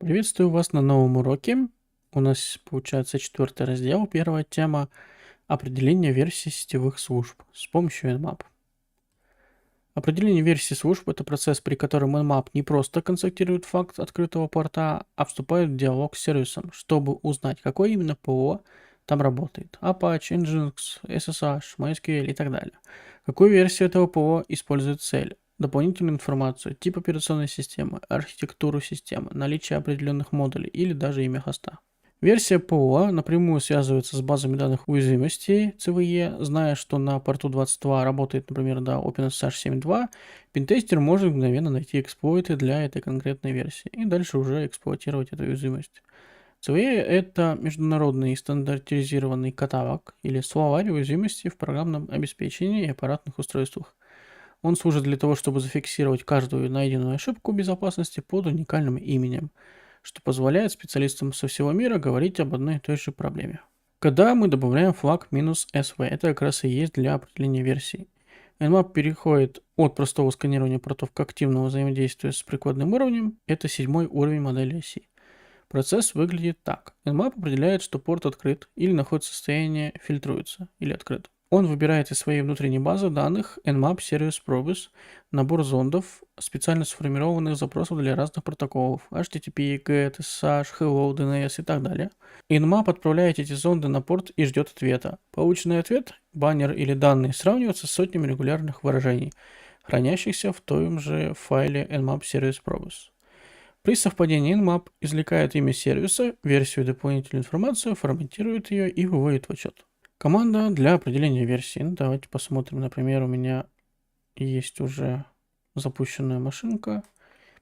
Приветствую вас на новом уроке. У нас получается 4 раздел, первая тема — определение версий сетевых служб с помощью Nmap. Определение версии служб — это процесс, при котором Nmap не просто констатирует факт открытого порта, а вступает в диалог с сервисом, чтобы узнать, какой именно ПО там работает. Apache, Nginx, SSH, MySQL и так далее. Какую версию этого ПО использует цель. Дополнительную информацию, тип операционной системы, архитектуру системы, наличие определенных модулей или даже имя хоста. Версия ПО напрямую связывается с базами данных уязвимостей CVE. Зная, что на порту 22 работает, например, OpenSSH 7.2, пентестер может мгновенно найти эксплойты для этой конкретной версии и дальше уже эксплуатировать эту уязвимость. CVE — это международный стандартизированный каталог или словарь уязвимостей в программном обеспечении и аппаратных устройствах. Он служит для того, чтобы зафиксировать каждую найденную ошибку безопасности под уникальным именем, что позволяет специалистам со всего мира говорить об одной и той же проблеме. Когда мы добавляем флаг "-sv", это как раз и есть для определения версий. Nmap переходит от простого сканирования портов к активному взаимодействию с прикладным уровнем. Это 7-й уровень модели оси. Процесс выглядит так. Nmap определяет, что порт открыт или находится в состоянии фильтруется или открыт. Он выбирает из своей внутренней базы данных Nmap Service Probes набор зондов, специально сформированных запросов для разных протоколов HTTP, GET, SSH, Hello, DNS и так далее. Nmap отправляет эти зонды на порт и ждет ответа. Полученный ответ, баннер или данные сравниваются с сотнями регулярных выражений, хранящихся в том же файле Nmap Service Probes. При совпадении Nmap извлекает имя сервиса, версию и дополнительную информацию, форматирует ее и выводит в отчет. Команда для определения версии. Давайте посмотрим. Например, у меня есть уже запущенная машинка.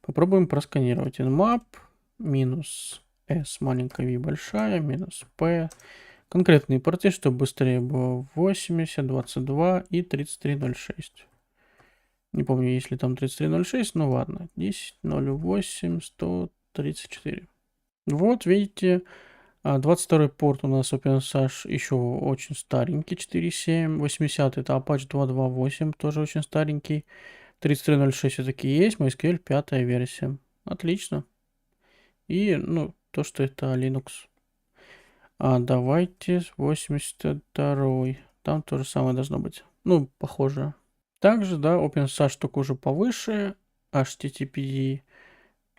Попробуем просканировать. Nmap -s маленькая v большая -p. Конкретные порты, чтобы быстрее было: 80, 22 и 3306. Не помню, есть ли там 3306, но ладно. 10.08, 134. Вот, видите, 22 порт у нас OpenSSH еще очень старенький, 4.7. 80 это Apache 2.2.8, тоже очень старенький. 3306 все-таки есть, MySQL 5-я версия. Отлично. И, то, что это Linux. Давайте 82. Там то же самое должно быть. Похоже. Также, да, OpenSSH только уже повыше. HTTP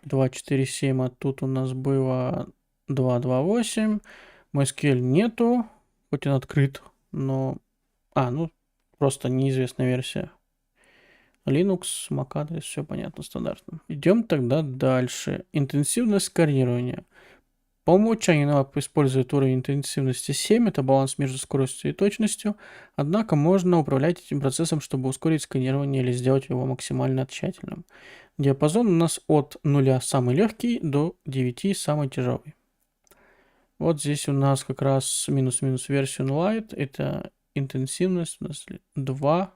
2.4.7, а тут у нас было 2.2.8. MySQL нету, хоть он открыт, но... просто неизвестная версия. Linux, MAC-адрес, все понятно, стандартно. Идем тогда дальше. Интенсивность сканирования. По умолчанию Nmap использует уровень интенсивности 7, это баланс между скоростью и точностью, однако можно управлять этим процессом, чтобы ускорить сканирование или сделать его максимально тщательным. Диапазон у нас от 0 самый легкий до 9 самый тяжелый. Вот здесь у нас как раз минус-минус version light, это интенсивность у нас 2,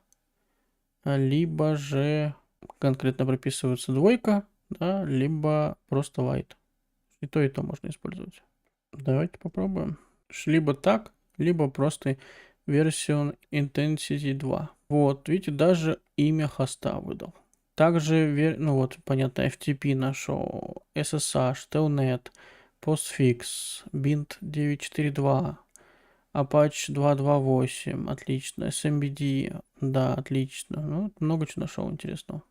либо же конкретно прописывается двойка, да, либо просто light. И то можно использовать. Давайте попробуем. Либо так, либо просто version intensity 2. Вот, видите, даже имя хоста выдал. Также, понятно, FTP нашел, SSH, Telnet, Postfix, Bint 9.4.2, Apache 2.2.8, отлично, SMBD, да, отлично. Много чего нашел интересного.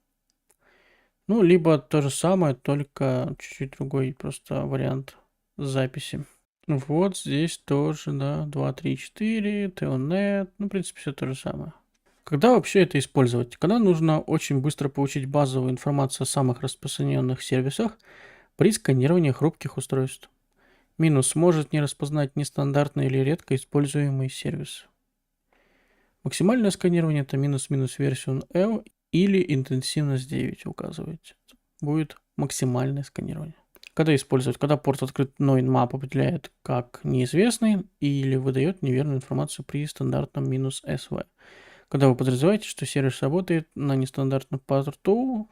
Либо то же самое, только чуть-чуть другой просто вариант записи. Вот здесь тоже, да, 2, 3, 4, Telnet, в принципе, все то же самое. Когда вообще это использовать? Когда нужно очень быстро получить базовую информацию о самых распространенных сервисах при сканировании хрупких устройств. Минус может не распознать нестандартный или редко используемый сервис. Максимальное сканирование — это минус-минус version L или интенсивность 9 указываете. Будет максимальное сканирование. Когда использовать? Когда порт открыт, но Nmap определяет как неизвестный или выдает неверную информацию при стандартном -sv. Когда вы подразумеваете, что сервис работает на нестандартном порту,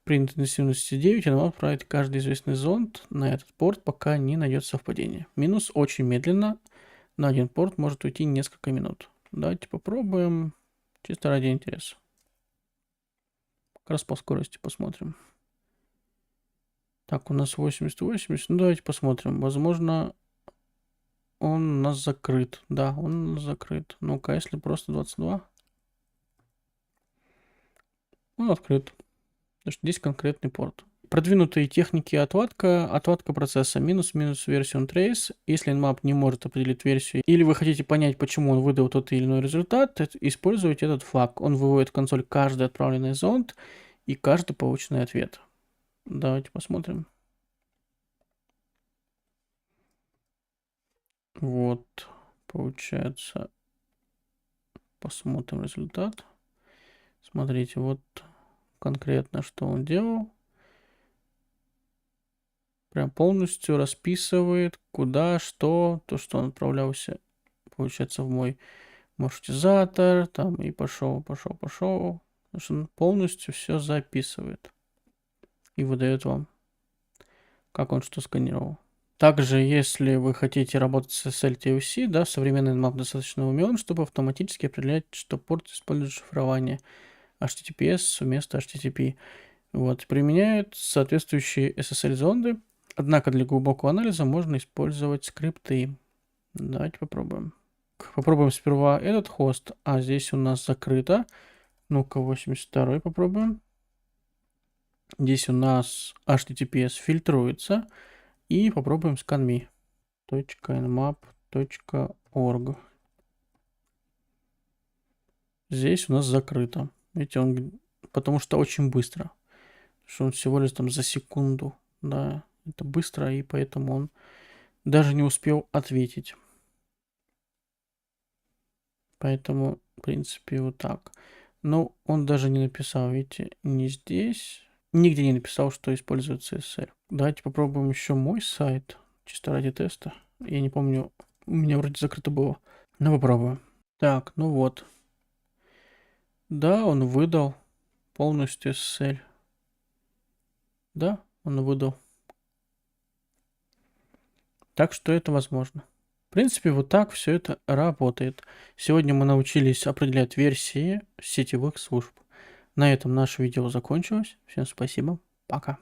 при интенсивности 9 Nmap отправит каждый известный зонд на этот порт, пока не найдет совпадение. Минус очень медленно. На один порт может уйти несколько минут. Давайте попробуем, чисто ради интереса. Как раз по скорости посмотрим. Так, у нас 80. Ну, давайте посмотрим. Возможно, он у нас закрыт. Да, он у нас закрыт. Ну-ка, если просто 22. Он открыт. Потому что здесь конкретный порт. Продвинутые техники отладка процесса, минус версию on trace. Если Nmap не может определить версию, или вы хотите понять, почему он выдал тот или иной результат, используйте этот флаг. Он выводит в консоль каждый отправленный зонд и каждый полученный ответ. Давайте посмотрим. Вот, получается, посмотрим результат. Смотрите, вот конкретно, что он делал. Прям полностью расписывает, куда, что, то, что он отправлялся, получается, в мой маршрутизатор, там, и пошел. Потому что он полностью все записывает и выдает вам, как он что сканировал. Также, если вы хотите работать с SLTLC, да, современный Nmap достаточно умен, чтобы автоматически определять, что порт использует шифрование HTTPS вместо HTTP. Вот, применяют соответствующие SSL-зонды. Однако для глубокого анализа можно использовать скрипты. Давайте попробуем. Попробуем сперва этот хост. А здесь у нас закрыто. Ну-ка, 82 попробуем. Здесь у нас HTTPS фильтруется. И попробуем scanme.nmap.org. Здесь у нас закрыто. Видите, он потому что очень быстро. Потому что он всего лишь там за секунду. Да, это быстро, и поэтому он даже не успел ответить. Поэтому, в принципе, вот так. Но он даже не написал, видите, не здесь. Нигде не написал, что используется SSL. Давайте попробуем еще мой сайт, чисто ради теста. Я не помню, у меня вроде закрыто было. Ну, попробуем. Так, ну вот. Да, он выдал полностью SSL. Да, он выдал. Так что это возможно. В принципе, вот так все это работает. Сегодня мы научились определять версии сетевых служб. На этом наше видео закончилось. Всем спасибо. Пока.